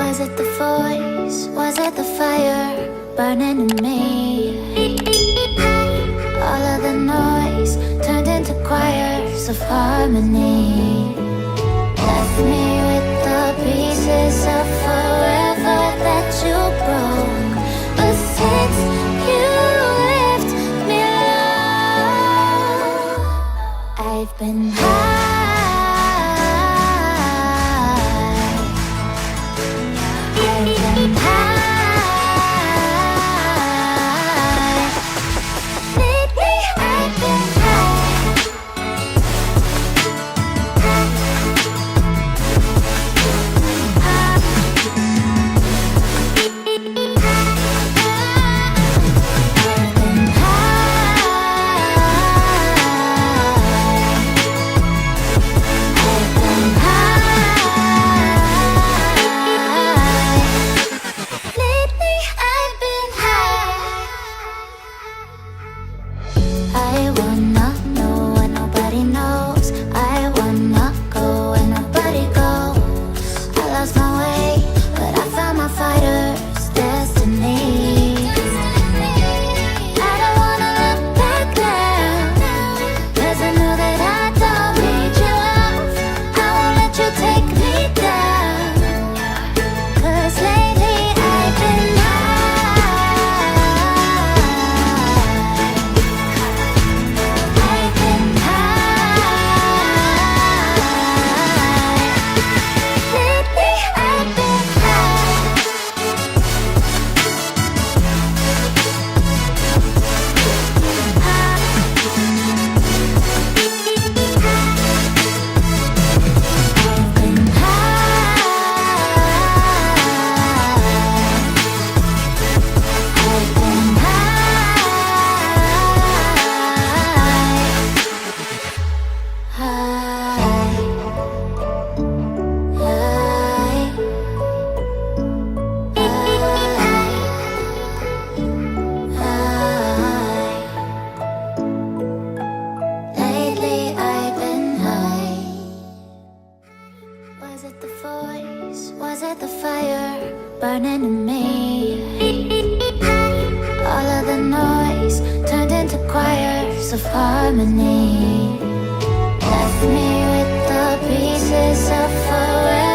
Was it the voice? Was it the fire burning in me? All of the noise turned into choirs of harmony. Left me with the pieces of forever that you broke. But since you left me alone, I've been high. I wanna know what nobody knows. I wanna go where nobody goes. I lost my way, but I found my fighter's destiny. I don't wanna look back now, 'cause I know that I don't need your love. I won't let you take me down, 'cause lately I've been Was it the voice? Was it the fire burning in me? All of the noise turned into choirs of harmony. Left me with the pieces of forever